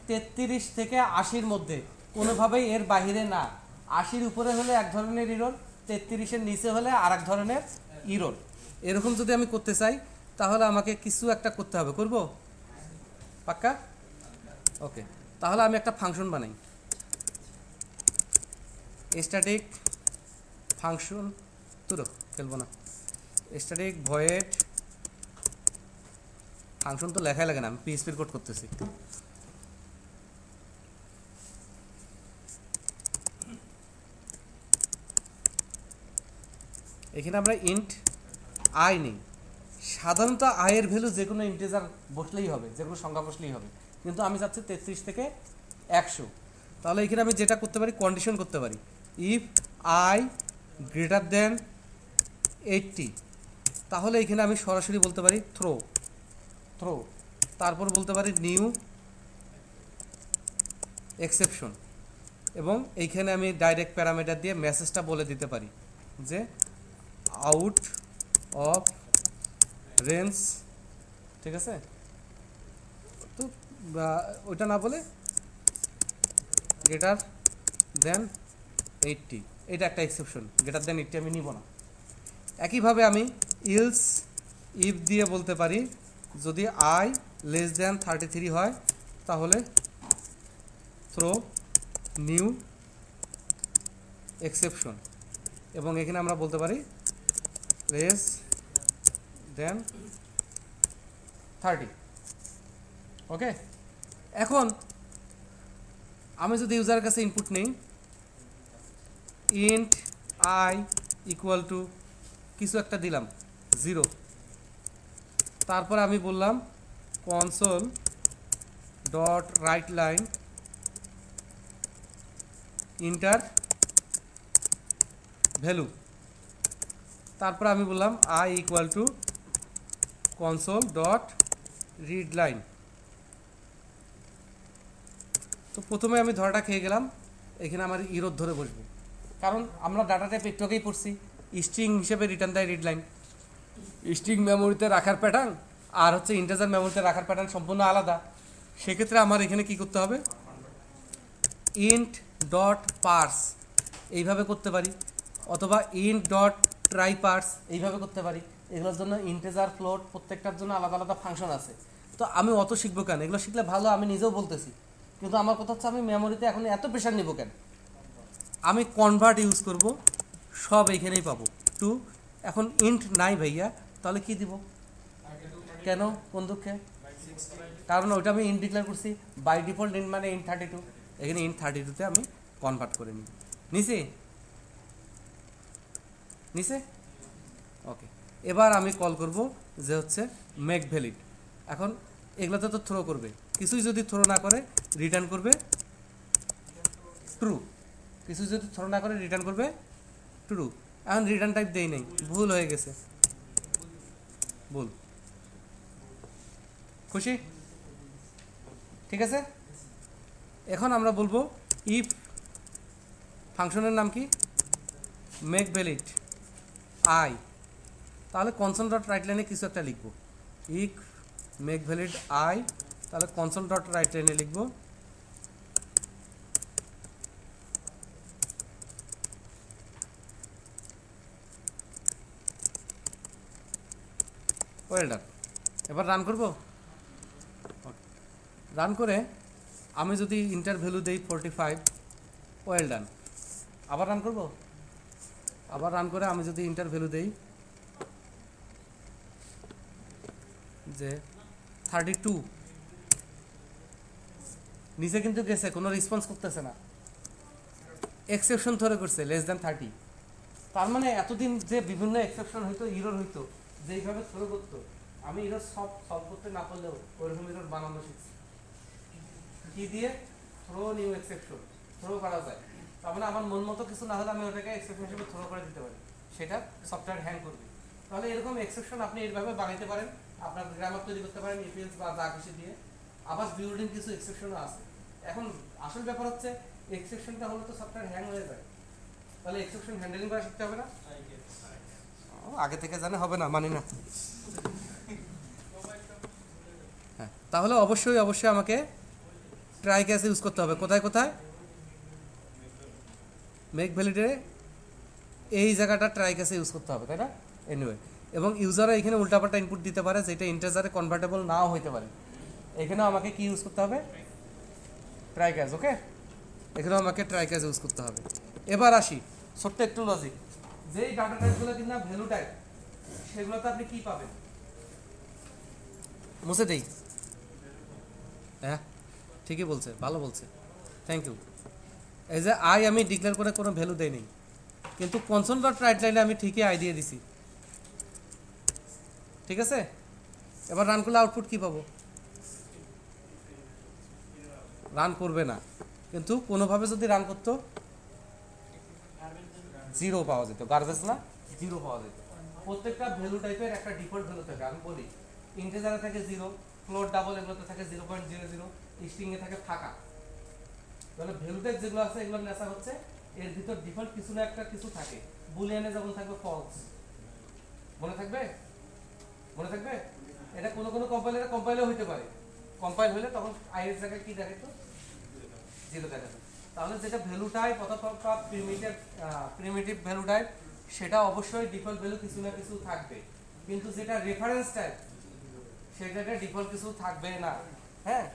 33 থেকে 80-র মধ্যে, কোনোভাবেই এর বাহিরে না। 80-র উপরে হলে এক ধরনের ইরর, 33-এর নিচে হলে আর এক ধরনের ইরর। এরকম যদি আমি করতে চাই তাহলে আমাকে কিছু একটা করতে হবে, করব? পাক্কা? ওকে, তাহলে আমি একটা ফাংশন বানাই, স্ট্যাটিক ফাংশন, তুলো খেলবো না, স্ট্যাটিক ভয়েড ফাংশন তো লেখাই লাগে না, আমি পিএইচপির কোড করতেছি। এখানে আমরা ইন্ট আই নেই। সাধারণত আয়ের ভ্যালু যে কোনো ইন্টিজার বসলেই হবে, যে কোনো সংখ্যা বসলেই হবে, কিন্তু আমি চাচ্ছি 33 থেকে 100। তাহলে এখানে আমি যেটা করতে পারি, কন্ডিশন করতে পারি, ইফ আই গ্রেটার দেন 80, তাহলে এখানে আমি সরাসরি বলতে পারি থ্রো, তারপর বলতে পারি নিউ এক্সেপশন, এবং এইখানে আমি ডাইরেক্ট প্যারামিটার দিয়ে মেসেজটা বলে দিতে পারি যে আউট অফ রেঞ্জ, ঠিক আছে? তো ওইটা না বলে গ্রেটার দেন 80, এটা একটা এক্সেপশন, গ্রেটার দেন 80 আমি নিব না। একইভাবে আমি ইলস ইফ দিয়ে বলতে পারি যদি আই লেস দেন 33 হয় তাহলে থ্রো নিউ এক্সেপশন, এবং এখানে আমরা বলতে পারি লেস দেন 30। ওকে, এখন আমি যদি ইউজারের কাছে ইনপুট নেই, ইন্ট আই ইকুয়াল টু কিছু একটা দিলাম 0, তারপর আমি বললাম console dot write line inter value, তারপর আমি বললাম I equal two console dot read line. তো প্রথমে আমি ধরাটা খেয়ে গেলাম, এখানে আমার ইরোর ধরে বসবো, কারণ আমরা ডাটা টাইপ একটু আগেই পড়ছি স্ট্রিং হিসেবে রিটার্ন দেয় রিড লাইন। স্ট্রিং মেমোরিতে রাখার প্যাটার্ন আর হচ্ছে ইন্টিজার মেমোরিতে রাখার প্যাটার্ন সম্পূর্ণ আলাদা। সেক্ষেত্রে আমার এখানে কি করতে হবে, ইন্ট ডট পার্স এইভাবে করতে পারি, অথবা ইন্ট ডট ট্রাই পার্স এইভাবে করতে পারি। এগুলোর জন্য ইন্টিজার ফ্লোট প্রত্যেকটার জন্য আলাদা আলাদা ফাংশন আছে। তো আমি অত শিখবো কেন? এগুলো শিখলে ভালো, আমি নিজেও বলতেছি, কিন্তু আমার কথা হচ্ছে আমি মেমোরিতে এখন এত প্রেশার নিব কেন? আমি কনভার্ট ইউজ করব, সব এইখানেই পাবো টু। এখন ইন্ট নাই ভাইয়া, তাহলে কি দিব? কেন, কোন দুঃখে? কারণ ওইটা আমি ইন্ট ডিক্লেয়ার করছি, বাই ডিফল্ট ইন্ট মানে ইন্ট 32, এখানে ইন্ট 32তে আমি কনভার্ট করে নিই। নিচে ওকে, এবার আমি কল করব যে হচ্ছে মেক ভ্যালিড। এখন এগুলোতে তো থ্রো করবে, কিছুই যদি থ্রো না করে রিটার্ন করবে ট্রু, কিছু যদি থ্রো না করে রিটার্ন করবে ট্রু। এখন রিটার্ন টাইপ দেই নেই, ভুল হয়ে গেছে, ভুল। খুশি? ঠিক আছে, এখন আমরা বলবো ইফ ফাংশনের নাম কি, মেক ভ্যালিড আই, তাহলে কনসোল ডট রাইট লাইনে কিছু একটা লিখবো, ইফ মেক ভ্যালিড আই, তাহলে কনসোল ডট রাইট লাইনে লিখবো ওয়েল ডান। এবার রান করব, রান করে আমি যদি ইন্টার ভ্যালু দেই 45, ওয়েল ডান। আবার রান করব, আবার রান করে আমি যদি ইন্টার ভ্যালু দেই যে 32, নিচে কিন্তু গেছে, কোনো রেসপন্স করতেছে না, এক্সেপশন ধরে করছে লেস দ্যান 30। তার মানে এতদিন যে বিভিন্ন এক্সেপশন হইতো, ইরর হইতো, যেইভাবে থ্রো করতো, আমি ইরর সলভ করতে না পারলেও ওইরকম ইরর বানানো শিখছি। কি দিয়ে? থ্রো নিউ এক্সেপশন, থ্রো করা যায়। তার মানে আমার মন মতো কিছু না হলে আমি ওটাকে এক্সেপশন হিসেবে থ্রো করে দিতে পারি, সেটা সফটওয়্যার হ্যাং করবে। তাহলে এরকম এক্সেপশন আপনি এইভাবে বানাইতে পারেন, আপনার গ্রামার তৈরি করতে পারেন ইফএলস বা যা কিছু দিয়ে। আবার বিল্ডিং কিছু এক্সেপশনও আছে। এখন আসল ব্যাপার হচ্ছে এক্সেপশনটা হলে তো সফটওয়্যার হ্যাং হয়ে যায়, তাহলে এক্সেপশন হ্যান্ডেলিং করা শিখতে হবে না? আগে থেকে জানে হবে না, মানি না। হ্যাঁ, তাহলে অবশ্যই অবশ্যই আমাকে ট্রাই ক্যাচ ইউজ করতে হবে। কোথায় কোথায়? মেক ভ্যালিডে এই জায়গাটা ট্রাই ক্যাচে ইউজ করতে হবে, তাই না? এনিওয়ে, এবং ইউজাররা এখানে উল্টাপাল্টা ইনপুট দিতে পারে যেটা ইন্টিজারে কনভার্টেবল নাও হইতে পারে। এখানেও আমাকে কি ইউজ করতে হবে? Try catch. ওকে, এখানেও আমাকে ট্রাই ক্যাচ ইউজ করতে হবে। এবার আসি ছোট্ট একটু লজিক, যেই ডাটা টাইপগুলো কিনা ভ্যালু টাইপ, সেগুলোতে আপনি কি পাবেন? মুছে দেই। হ্যাঁ, ঠিকই বলছে, ভালো বলছে, থ্যাংক ইউ। এই যে আই আমি ডিক্লেয়ার করে কোনো ভ্যালু দেই নেই, কিন্তু কনসোল ডট রাইট লাইনে আমি ঠিকই আই দিয়ে দিছি। ঠিক আছে, এবার রান করলে আউটপুট কি পাবো? রান করবে না, কিন্তু কোনোভাবে যদি রান করতো 0 পাওয়া যেত, গার্বেজ না 0 পাওয়া যেত। প্রত্যেকটা ভ্যালু টাইপের একটা ডিফল্ট ভ্যালু থাকে। আমি বলি ইন্টিজারে থাকে 0, ফ্লোট ডাবল এগুলোতে থাকে 0.00, স্ট্রিং এ থাকে ফাঁকা। তাহলে ভ্যালু টাইপ যেগুলো আছে এগুলো নেশা হচ্ছে এর ভিতর ডিফল্ট কিছু না একটা কিছু থাকে। বুলিয়ানে যেমন থাকবে ফলস, মনে থাকবে? মনে থাকবে? এটা কোনো কোনো কম্পাইলও হইতে পারে। কম্পাইল হলে তখন আই এর জায়গায় কি দেখাতো? 0 দেখাতো। তাহলে যেটা ভ্যালু টাইপ অথবা প্রিমিটিভ ভ্যালু টাইপ সেটা অবশ্যই ডিফল্ট ভ্যালু কিছু না কিছু থাকবে, কিন্তু যেটা রেফারেন্স টাইপ সেটাতে ডিফল্ট কিছু থাকবে না। হ্যাঁ,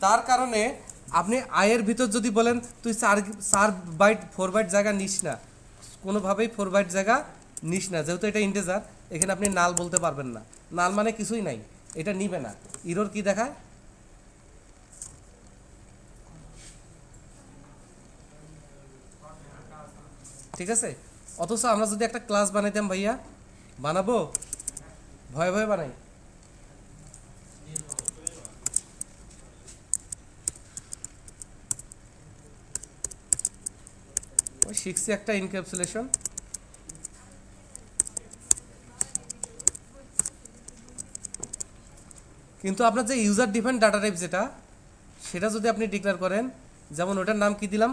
তার কারণে আপনি আয়ের ভিতর যদি বলেন তুই 4 বাইট 4 বাইট জায়গা নিস না, কোনোভাবেই 4 বাইট জায়গা নিস না, যেহেতু এটা ইন্টিজার, এখানে আপনি নাল বলতে পারবেন না। নাল মানে কিছুই নাই, এটা নিবে না। ইরর কি দেখায়? ঠিক আছে, অথচ আমরা যদি একটা ক্লাস বানাইতাম, ভাইয়া বানাবো, ভয়ে ভয়ে বানাই। ওই শিখছি একটা ইনক্যাপসুলেশন। কিন্তু আপনার যে ইউজার ডিফাইন্ড ডাটা টাইপ যেটা, সেটা যদি আপনি ডিক্লেয়ার করেন, যেমন ওটার নাম কি দিলাম,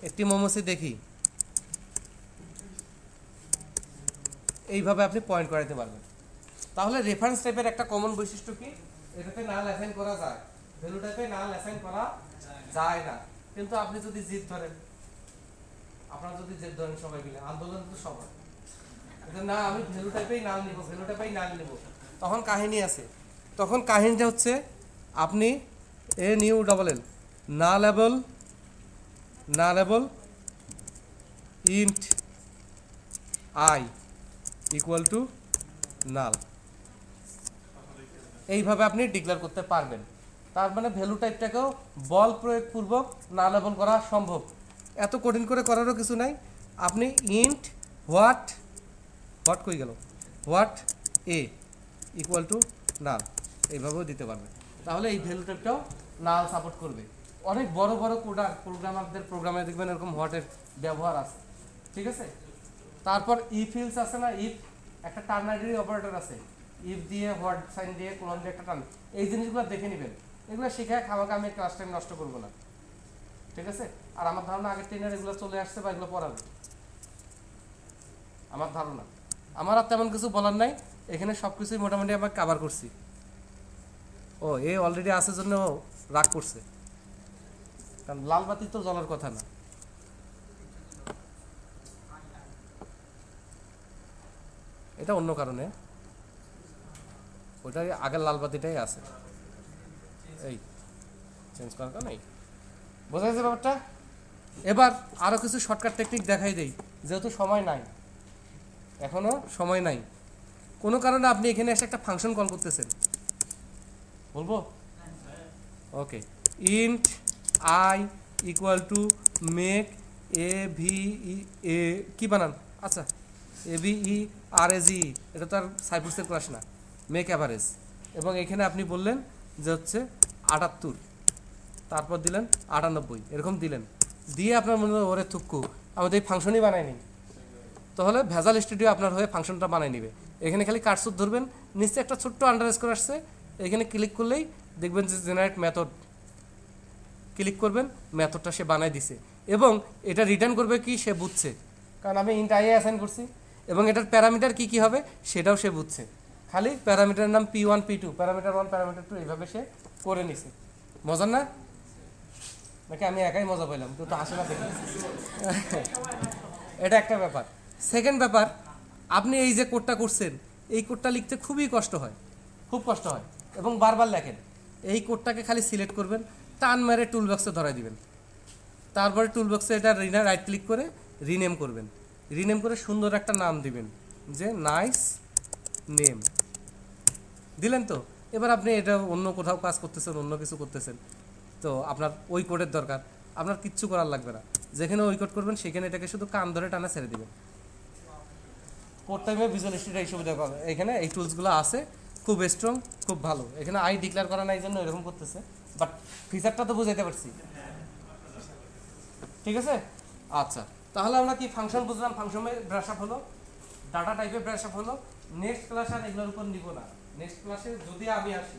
একটি মোমোসি দেখি, এইভাবে আপনি পয়েন্ট করাতে পারবেন। তাহলে রেফারেন্স টাইপের একটা কমন বৈশিষ্ট্য কি, এটাতে নাল অ্যাসাইন করা যায়, ভ্যালু টাইপে নাল অ্যাসাইন করা যায় না। কিন্তু আপনি যদি জিদ ধরেন, আপনারা যদি জেদ ধরেন সবাই মিলে, আন্দোলন তো সবার, না আমি ভ্যালু টাইপেই নাল নিব, ভ্যালু টাইপেই নাল নিব, তখন কাহিনী আছে। তখন কাহিনীটা হচ্ছে আপনি NULL nullable int I equal to null, এইভাবে আপনি ডিক্লেয়ার করতে পারবেন। তার মানে ভ্যালু টাইপটাকেও বল প্রয়োগপূর্বক নালেবল করা সম্ভব। এত কঠিন করে করারও কিছু নাই। আপনি ইন্ট হোয়াট কই গেল, হোয়াট এ ইকুয়াল টু নাল, এইভাবেও দিতে পারবেন। তাহলে এই ভ্যালু টাইপটাও নাল সাপোর্ট করবে। অনেক বড় বড় প্রোগ্রামারদের প্রোগ্রামে দেখবেন এরকম হোয়াটের ব্যবহার আছে। ঠিক আছে, তারপর ইফ ইলস আছে না, ইফ একটা টার্নারি অপারেটর আছে, ইফ দিয়ে হোয়াট সাইন দিয়ে কোলন দিয়ে একটা টার্ন, এই জিনিসগুলো দেখে নেবেন। এগুলো শিখায় খাওয়াকে আমি ক্লাস টাইম নষ্ট করবো না। ঠিক আছে, আর আমার ধারণা আগের ট্রেনের এগুলো চলে আসছে বা এগুলো পড়াবে, আমার ধারণা। আমার আর তেমন কিছু বলার নাই, এখানে সব কিছুই মোটামুটি আমরা কভার করছি। ও এ অলরেডি আছে জন্য রাগ করছে, কারণ লাল বাতি তো জ্বলার কথা না। এটা অন্য কারণে, ওইটাই আগের লাল বাতিটাই আছে, এই চেঞ্জ করার কারণে। বোঝা যাচ্ছে ব্যাপারটা? এবার আরও কিছু শর্টকাট টেকনিক দেখাই দেই, যেহেতু সময় নাই, এখনো সময় নাই। কোনো কারণে আপনি এখানে এসে একটা ফাংশন কল করতেছেন, বলবো okay, int I equal to make এ কি বানান, আচ্ছা AVERAGE, এটা তো আর সাইপ্রাসের ক্লাস না, মেক অ্যাভারেজ। এবং এখানে আপনি বললেন যে হচ্ছে 78, তারপর দিলেন 98, এরকম দিলেন, দিয়ে আপনার মনে হয় ওরে থুক্কু আমাদের এই ফাংশনই বানায়নি, তাহলে ভেজাল স্টুডিও আপনার হয়ে ফাংশনটা বানাই নিবে। এখানে খালি কাটসুট ধরবেন, নিচে একটা ছোট্ট আন্ডারস্কোর আসছে, এখানে ক্লিক করলেই দেখবেন যে জেনারেট মেথড, ক্লিক করবেন, মেথডটা সে বানাই দিছে। এবং এটা রিটার্ন করবে কি সে বুঝছে, কারণ আমি ইন্ট আই অ্যাসাইন করছি, এবং এটার প্যারামিটার কি কি হবে সেটাও সে বুঝছে। খালি প্যারামিটারের নাম P1 P2, প্যারামিটার 1 প্যারামিটার 2 এইভাবে সে করে নিছে। মজার না? নাকি আমি একাই মজা পাইলাম? তো হাসি না দেখি। এটা একটা ব্যাপার। সেকেন্ড ব্যাপার, আপনি এই যে কোডটা করছেন, এই কোডটা লিখতে খুবই কষ্ট হয়, খুব কষ্ট হয়, এবং বারবার লেখেন। এই কোডটাকে খালি সিলেক্ট করবেন, টান মেরে টুল বক্সে ধরাই দিবেন, তারপরে টুল বক্সে এটা রাইট ক্লিক করে রিনেম করবেন, রিনেম করে সুন্দর একটা নাম দিবেন, যে নাইস নেম দিলেন। তো এবার আপনি এটা অন্য কোথাও কাজ করতেছেন, অন্য কিছু করতেছেন, তো আপনার ওই কোডের দরকার, আপনার কিচ্ছু করার লাগবে না। যেখানে উইকট করবেন সেখানে এটাকে শুধু কান ধরে টানা ছেড়ে দিবেন। কোড টাইমে ভিজুয়াল স্টুডিও এই সুবিধা পাবে, এখানে এই টুলসগুলো আছে, খুব স্ট্রং, খুব ভালো। এখানে আই ডিক্লেয়ার করা নাই জন্য এরকম করতেছে, বাট ফিচারটা তো বুঝাইতে পারছি, ঠিক আছে। আচ্ছা, তাহলে আমরা কি ফাংশন বুঝলাম, ফাংশনে ব্রাশ আপ হলো, ডাটা টাইপে ব্রাশ আপ হলো। নেক্সট ক্লাস আর এগুলোর উপর নিব না, নেক্সট ক্লাসে যদি আমি আসি